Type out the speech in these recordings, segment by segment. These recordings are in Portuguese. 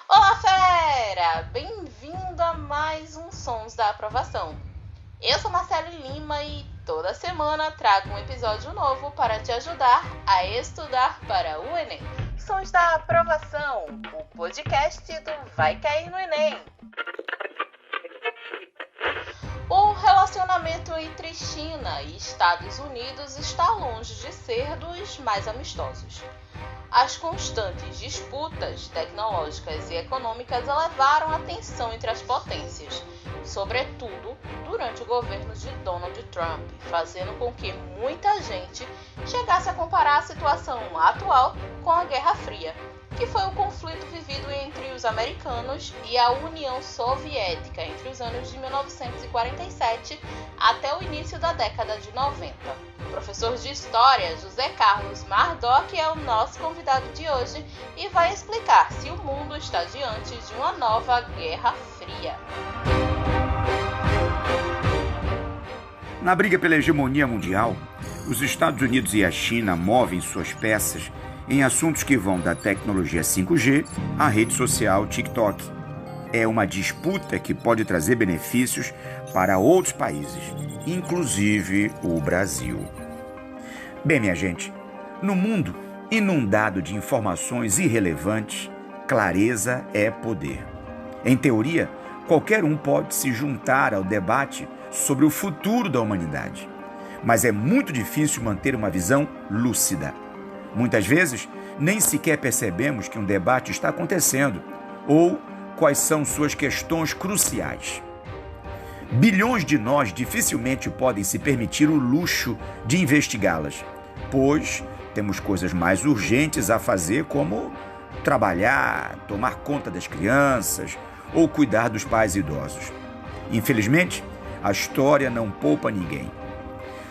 Olá, fera! Bem-vindo a mais um Sons da Aprovação. Eu sou Marcele Lima e toda semana trago um episódio novo para te ajudar a estudar para o Enem. Sons da Aprovação, o podcast do Vai Cair no Enem. O relacionamento entre China e Estados Unidos está longe de ser dos mais amistosos. As constantes disputas tecnológicas e econômicas elevaram a tensão entre as potências, sobretudo durante o governo de Donald Trump, fazendo com que muita gente chegasse a comparar a situação atual com a Guerra Fria, que foi o conflito vivido entre os americanos e a União Soviética entre os anos de 1947 até o início da década de 90. O professor de História, José Carlos Mardoc, é o nosso convidado de hoje e vai explicar se o mundo está diante de uma nova Guerra Fria. Na briga pela hegemonia mundial, os Estados Unidos e a China movem suas peças em assuntos que vão da tecnologia 5G à rede social TikTok. É uma disputa que pode trazer benefícios para outros países, inclusive o Brasil. Bem, minha gente, no mundo inundado de informações irrelevantes, clareza é poder. Em teoria, qualquer um pode se juntar ao debate sobre o futuro da humanidade, mas é muito difícil manter uma visão lúcida. Muitas vezes, nem sequer percebemos que um debate está acontecendo ou quais são suas questões cruciais. Bilhões de nós dificilmente podem se permitir o luxo de investigá-las, pois temos coisas mais urgentes a fazer, como trabalhar, tomar conta das crianças ou cuidar dos pais idosos. Infelizmente, a história não poupa ninguém.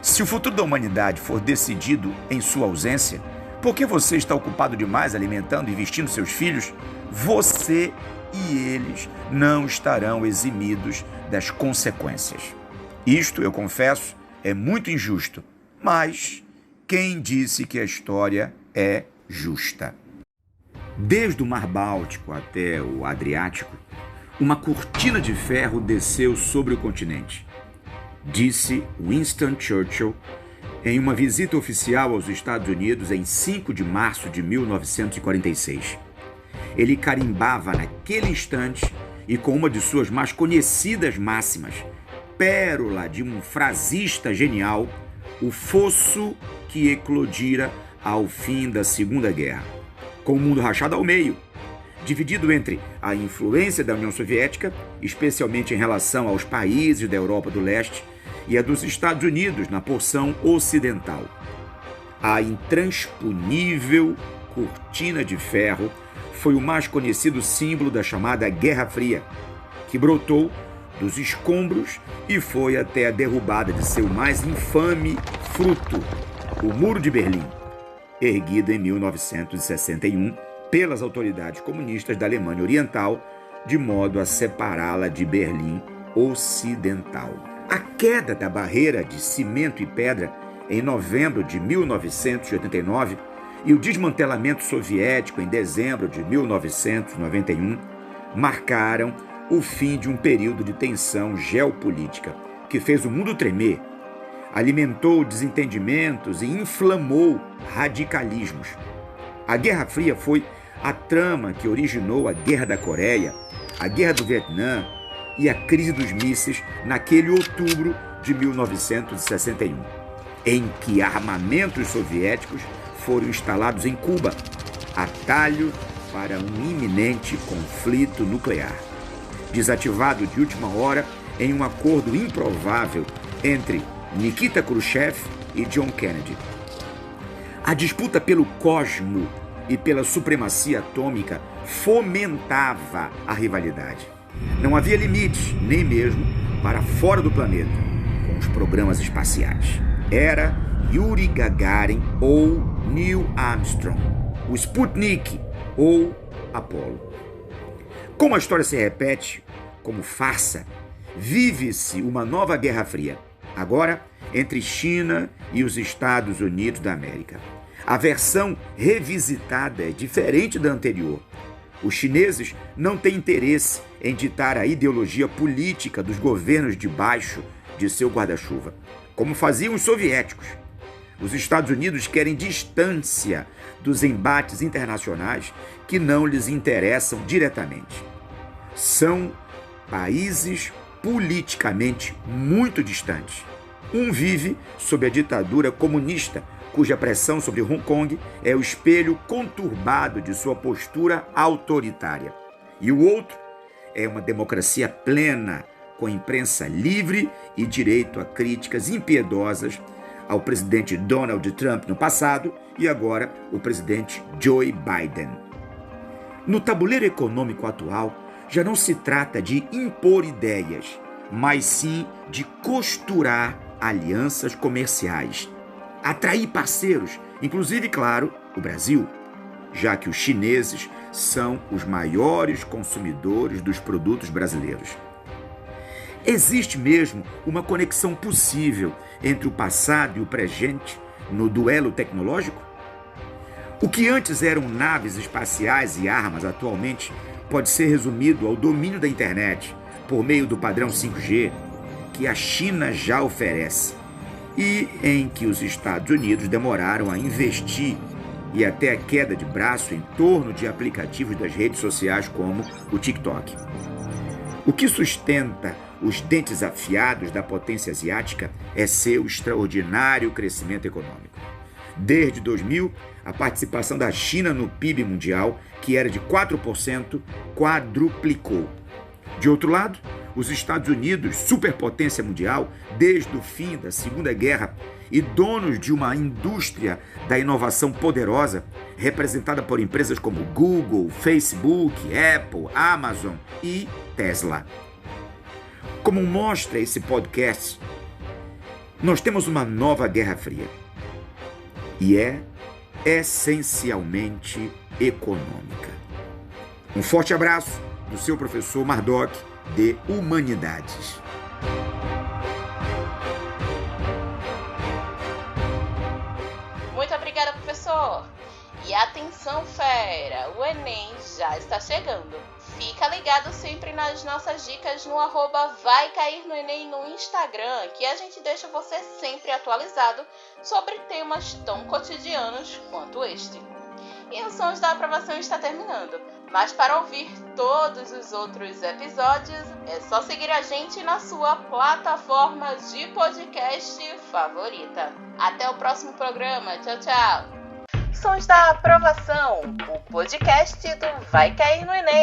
Se o futuro da humanidade for decidido em sua ausência, por que você está ocupado demais alimentando e vestindo seus filhos? Você e eles não estarão eximidos das consequências. Isto, eu confesso, é muito injusto, mas quem disse que a história é justa? Desde o Mar Báltico até o Adriático, uma cortina de ferro desceu sobre o continente, disse Winston Churchill em uma visita oficial aos Estados Unidos em 5 de março de 1946. Ele carimbava naquele instante, e com uma de suas mais conhecidas máximas, pérola de um frasista genial, o fosso que eclodira ao fim da Segunda Guerra, com o mundo rachado ao meio, dividido entre a influência da União Soviética, especialmente em relação aos países da Europa do Leste, e a dos Estados Unidos na porção ocidental. A intransponível cortina de ferro foi o mais conhecido símbolo da chamada Guerra Fria, que brotou dos escombros e foi até a derrubada de seu mais infame fruto, o Muro de Berlim, erguido em 1961 pelas autoridades comunistas da Alemanha Oriental, de modo a separá-la de Berlim Ocidental. A queda da barreira de cimento e pedra em novembro de 1989 e o desmantelamento soviético em dezembro de 1991 marcaram o fim de um período de tensão geopolítica que fez o mundo tremer, alimentou desentendimentos e inflamou radicalismos. A Guerra Fria foi a trama que originou a Guerra da Coreia, a Guerra do Vietnã e a crise dos mísseis naquele outubro de 1961, em que armamentos soviéticos foram instalados em Cuba, atalho para um iminente conflito nuclear, desativado de última hora em um acordo improvável entre Nikita Khrushchev e John Kennedy. A disputa pelo cosmo e pela supremacia atômica fomentava a rivalidade. Não havia limites, nem mesmo para fora do planeta, com os programas espaciais. Era Yuri Gagarin ou Neil Armstrong, o Sputnik ou Apollo. Como a história se repete, como farsa, vive-se uma nova Guerra Fria, agora entre China e os Estados Unidos da América. A versão revisitada é diferente da anterior. Os chineses não têm interesse em ditar a ideologia política dos governos debaixo de seu guarda-chuva, como faziam os soviéticos. Os Estados Unidos querem distância dos embates internacionais que não lhes interessam diretamente. São países politicamente muito distantes. Um vive sob a ditadura comunista, cuja pressão sobre Hong Kong é o espelho conturbado de sua postura autoritária. E o outro é uma democracia plena, com imprensa livre e direito a críticas impiedosas ao presidente Donald Trump no passado e agora o presidente Joe Biden. No tabuleiro econômico atual, já não se trata de impor ideias, mas sim de costurar alianças comerciais, atrair parceiros, inclusive, claro, o Brasil, já que os chineses são os maiores consumidores dos produtos brasileiros. Existe mesmo uma conexão possível entre o passado e o presente no duelo tecnológico? O que antes eram naves espaciais e armas atualmente pode ser resumido ao domínio da internet por meio do padrão 5G que a China já oferece e em que os Estados Unidos demoraram a investir e até a queda de braço em torno de aplicativos das redes sociais como o TikTok. O que sustenta os dentes afiados da potência asiática é seu extraordinário crescimento econômico. Desde 2000, a participação da China no PIB mundial, que era de 4%, quadruplicou. De outro lado, os Estados Unidos, superpotência mundial, desde o fim da Segunda Guerra e donos de uma indústria da inovação poderosa, representada por empresas como Google, Facebook, Apple, Amazon e Tesla. Como mostra esse podcast, nós temos uma nova Guerra Fria e é essencialmente econômica. Um forte abraço do seu professor Mardoc de Humanidades. Muito obrigada, professor! E atenção, fera! O Enem já está chegando. Fica ligado sempre nas nossas dicas no @Vai Cair no Enem no Instagram, que a gente deixa você sempre atualizado sobre temas tão cotidianos quanto este. E o Sons da Aprovação está terminando, mas para ouvir todos os outros episódios é só seguir a gente na sua plataforma de podcast favorita. Até o próximo programa. Tchau, tchau! Sons da Aprovação, o podcast do Vai Cair no Enem.